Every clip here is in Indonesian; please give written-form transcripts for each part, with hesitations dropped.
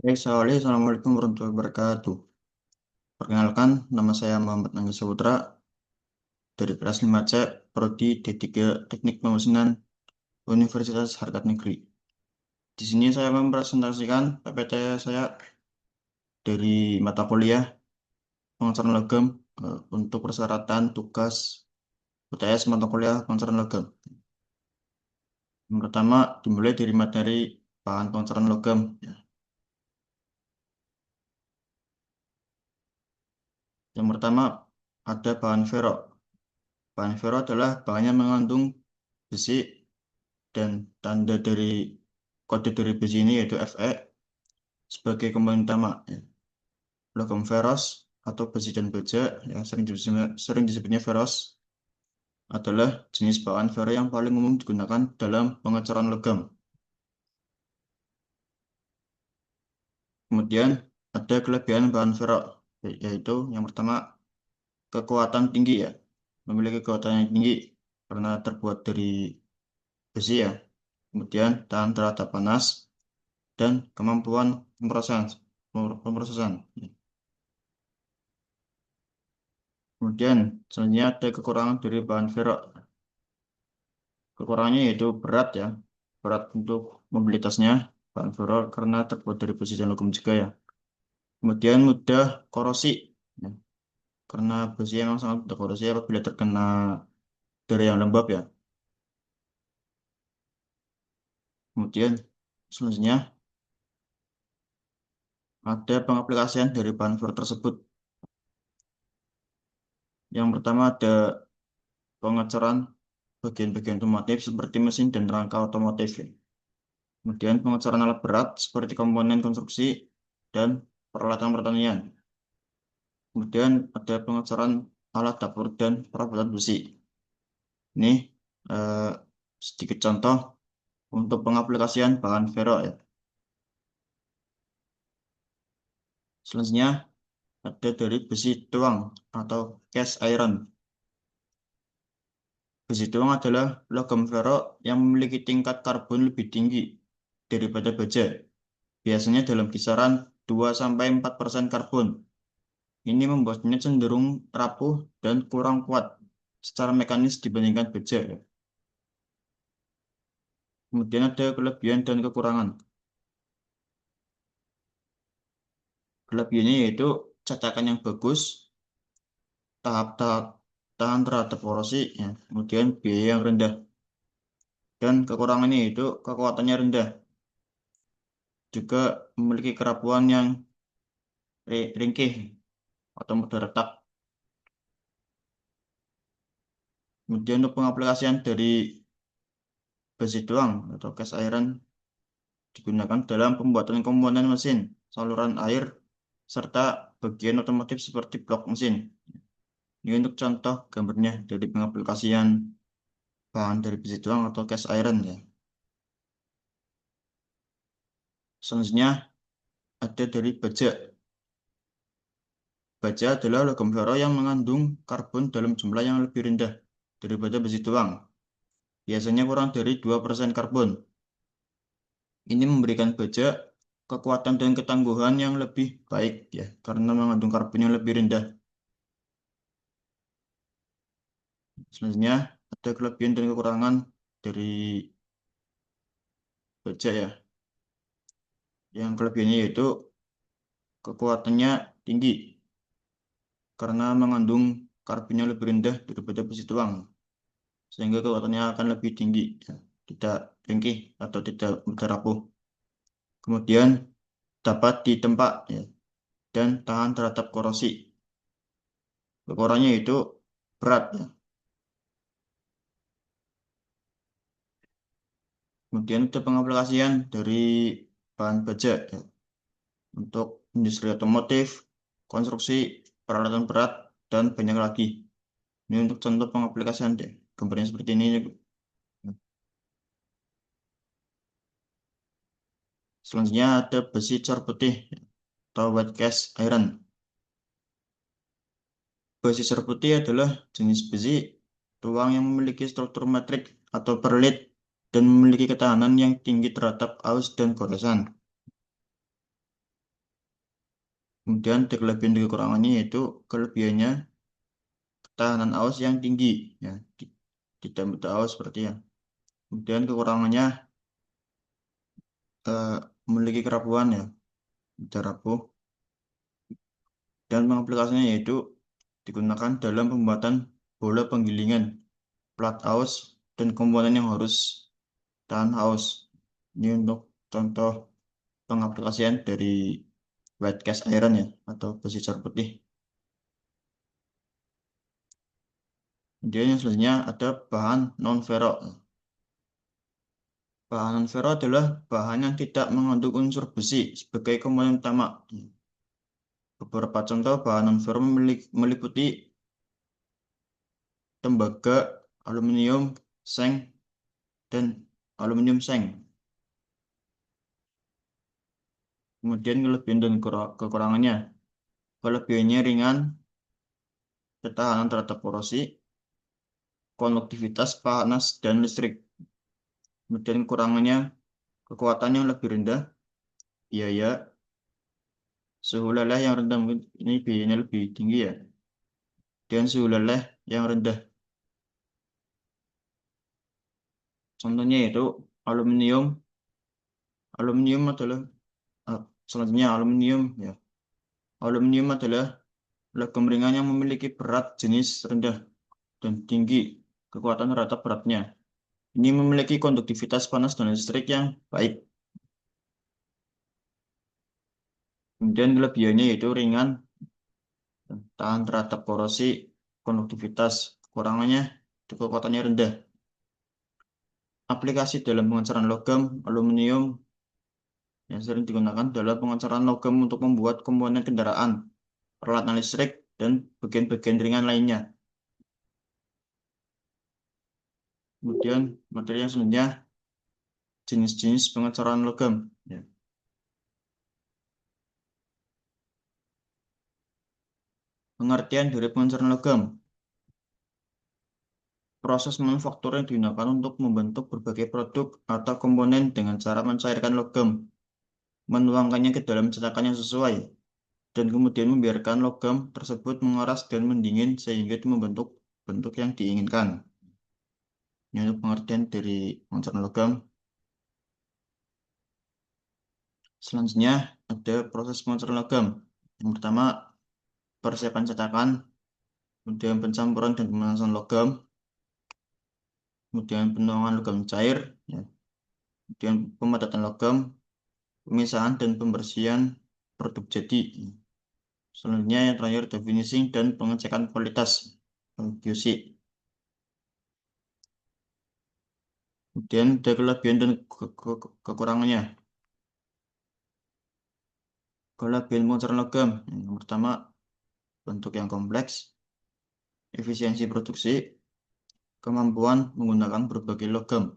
Assalamualaikum warahmatullahi wabarakatuh. Perkenalkan, nama saya Muhammad Angga Saputra dari kelas 5C, Prodi D3 Teknik Pemesanan Universitas Harkat Negeri. Di sini saya mempresentasikan PPT saya dari mata kuliah pengecaran logam untuk persyaratan tugas UTS mata kuliah pengecaran logam. Yang pertama dimulai dari materi bahan pengecaran logam. Yang pertama ada bahan ferro. Bahan ferro adalah bahan yang mengandung besi dan tanda dari kode dari besi ini yaitu Fe sebagai komponen utama. Logam ferros atau besi dan baja yang sering disebutnya ferros adalah jenis bahan ferro yang paling umum digunakan dalam pengecoran logam. Kemudian ada kelebihan bahan ferro, yaitu yang pertama kekuatan tinggi ya, memiliki kekuatan yang tinggi karena terbuat dari besi ya. Kemudian tahan terhadap panas dan kemampuan pemrosesan. Kemudian selanjutnya ada kekurangan dari bahan ferro. Kekurangannya yaitu berat ya, berat untuk mobilitasnya bahan ferro karena terbuat dari besi dan logam juga ya. Kemudian mudah korosi, ya, karena besi memang sangat mudah korosi apabila terkena udara yang lembab ya. Kemudian selanjutnya ada pengaplikasian dari bahan ferro tersebut. Yang pertama ada pengecoran bagian-bagian otomotif seperti mesin dan rangka otomotif ya. Kemudian pengecoran alat berat seperti komponen konstruksi dan peralatan pertanian. Kemudian ada pengecoran alat dapur dan perabotan besi. Ini eh, sedikit contoh untuk pengaplikasian bahan ferro ya. Selanjutnya ada dari besi tuang atau cast iron. Besi tuang adalah logam ferro yang memiliki tingkat karbon lebih tinggi daripada baja. Biasanya dalam kisaran 2-4% karbon. Ini membuatnya cenderung rapuh dan kurang kuat secara mekanis dibandingkan baja ya. Kemudian ada kelebihan dan kekurangan. Kelebihannya yaitu cetakan yang bagus, tahap-tahap tahan terhadap korosi, ya. Kemudian biaya yang rendah. Dan kekurangannya yaitu kekuatannya rendah. Juga memiliki kerapuhan yang ringkih atau mudah retak. Kemudian untuk pengaplikasian dari besi doang atau cast iron digunakan dalam pembuatan komponen mesin, saluran air, serta bagian otomotif seperti blok mesin. Ini untuk contoh gambarnya dari pengaplikasian bahan dari besi tuang atau cast iron ya. Selanjutnya ada dari baja. Baja adalah logam ferro yang mengandung karbon dalam jumlah yang lebih rendah daripada besi tuang. Biasanya kurang dari 2% karbon. Ini memberikan baja kekuatan dan ketangguhan yang lebih baik ya, karena mengandung karbon yang lebih rendah. Selanjutnya ada kelebihan dan kekurangan dari baja ya. Yang kelebihannya yaitu kekuatannya tinggi karena mengandung karbon yang lebih rendah daripada besi tuang, sehingga kekuatannya akan lebih tinggi, ya. Tidak ringkih atau tidak mudah rapuh. Kemudian dapat ditempa ya, dan tahan terhadap korosi. Kekurangannya itu berat ya. Kemudian ada pengaplikasian dari bahan baja ya, untuk industri otomotif, konstruksi, peralatan berat, dan banyak lagi. Ini untuk contoh pengaplikasian deh. Gambarnya seperti ini. Selanjutnya ada besi cor putih atau white cast iron. Besi cor putih adalah jenis besi tuang yang memiliki struktur metrik atau perlit dan memiliki ketahanan yang tinggi terhadap aus dan goresan. Kemudian kelebihan dan kekurangannya yaitu kelebihannya ketahanan aus yang tinggi, ya, tidak mudah aus seperti ya. Kemudian kekurangannya eh, memiliki kerapuhan ya, mudah rapuh. Dan pengaplikasinya yaitu digunakan dalam pembuatan bola penggilingan, plat aus, dan komponen yang harus tahan haus. Ini untuk contoh pengaplikasian dari white cast iron ya, atau besi jar putih. Kemudian yang selanjutnya ada bahan non-ferrok. Bahan non-ferrok adalah bahan yang tidak mengandung unsur besi sebagai komponen utama. Beberapa contoh bahan non-ferrok meliputi tembaga, aluminium, seng, dan aluminium seng. Kemudian kelebihan dan kekurangannya. Kelebihannya ringan, ketahanan terhadap korosi, konduktivitas panas dan listrik. Kemudian kekurangannya, kekuatan yang lebih rendah, biaya, suhu leleh yang rendah, mungkin ini biayanya lebih tinggi ya, dan suhu leleh yang rendah. Contohnya itu aluminium. Aluminium adalah selanjutnya aluminium ya. Aluminium adalah logam ringan yang memiliki berat jenis rendah dan tinggi kekuatan terhadap beratnya. Ini memiliki konduktivitas panas dan listrik yang baik. Kemudian kelebihannya yaitu ringan, tahan terhadap korosi, konduktivitas. Kekurangannya, kekuatannya rendah. Aplikasi dalam pengecaran logam, aluminium yang sering digunakan dalam pengecaran logam untuk membuat komponen kendaraan, peralatan listrik, dan bagian-bagian ringan lainnya. Kemudian materi yang selanjutnya, jenis-jenis pengecoran logam. Ya. Pengertian dari pengecoran logam. Proses manufaktur yang digunakan untuk membentuk berbagai produk atau komponen dengan cara mencairkan logam, menuangkannya ke dalam cetakan yang sesuai, dan kemudian membiarkan logam tersebut mengeras dan mendingin sehingga itu membentuk bentuk yang diinginkan. Ini untuk pengertian dari pengecoran logam. Selanjutnya ada proses pengecoran logam. Yang pertama, persiapan cetakan, kemudian pencampuran dan pemanasan logam, kemudian penuangan logam cair, ya, kemudian pemadatan logam, pemisahan dan pembersihan produk jadi. Selanjutnya yang terakhir ada finishing dan pengecekan kualitas QC. Kemudian ada kelebihan dan kekurangannya. Kelebihan pengecoran logam yang pertama, bentuk yang kompleks, efisiensi produksi, kemampuan menggunakan berbagai logam,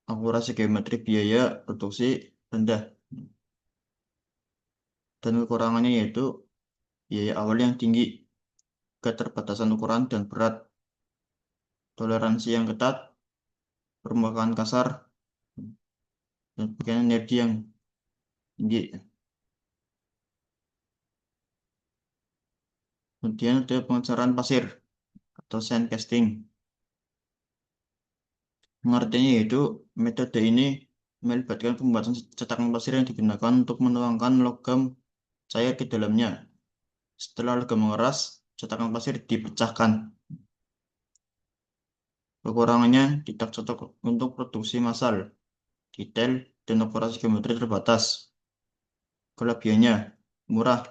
akurasi geometri biaya produksi rendah, dan kekurangannya yaitu biaya awal yang tinggi, keterbatasan ukuran dan berat, toleransi yang ketat, permukaan kasar, dan bagian energi yang tinggi. Kemudian ada pengecoran pasir atau sand casting. Pengertiannya yaitu metode ini melibatkan pembuatan cetakan pasir yang digunakan untuk menuangkan logam cair ke dalamnya. Setelah logam mengeras, cetakan pasir dipecahkan. Kekurangannya tidak cocok untuk produksi massal, detail, dan operasi geometri terbatas. Kelebihannya murah,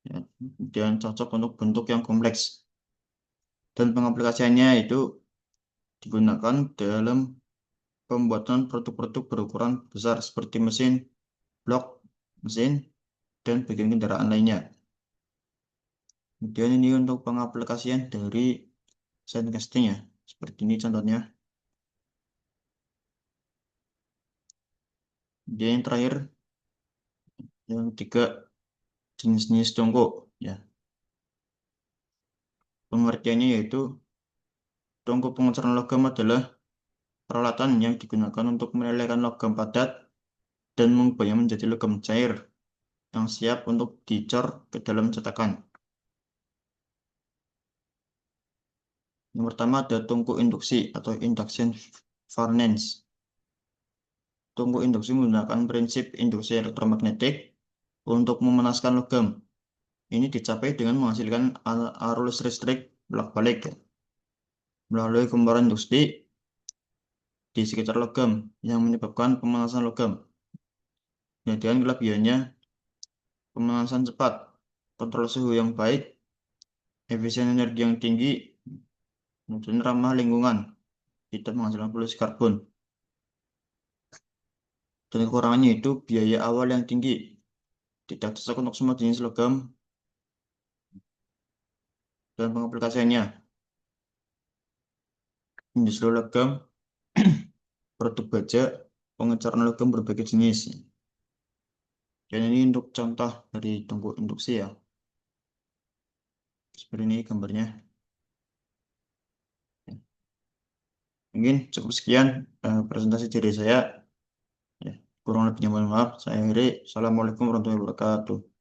ya, dan cocok untuk bentuk yang kompleks. Dan pengaplikasiannya itu digunakan dalam pembuatan produk-produk berukuran besar seperti mesin, blok, mesin, dan bagian kendaraan lainnya. Kemudian ini untuk pengaplikasian dari sandcasting ya. Seperti ini contohnya. Kemudian yang terakhir, yang ketiga, jenis-jenis congkok. Ya. Pengertiannya yaitu congkok pengecoran logam adalah peralatan yang digunakan untuk melelehkan logam padat dan mengubahnya menjadi logam cair yang siap untuk dicor ke dalam cetakan. Yang pertama ada tungku induksi atau induction furnace. Tungku induksi menggunakan prinsip induksi elektromagnetik untuk memanaskan logam. Ini dicapai dengan menghasilkan arus listrik bolak-balik ya, melalui kumparan induksi di sekitar logam yang menyebabkan pemanasan logam. Kemudian kelebihannya pemanasan cepat, kontrol suhu yang baik, efisien energi yang tinggi, kemudian ramah lingkungan, tidak menghasilkan polusi karbon. Dan kekurangannya itu biaya awal yang tinggi, tidak cocok untuk semua jenis logam dan pengaplikasiannya. Industri logam, produk baja, pengecoran logam berbagai jenis. Dan ini untuk contoh dari tungku induksi ya. Seperti ini gambarnya. Mungkin cukup sekian presentasi dari saya. Ya, kurang lebihnya mohon maaf. Saya akhiri. Assalamualaikum warahmatullahi wabarakatuh.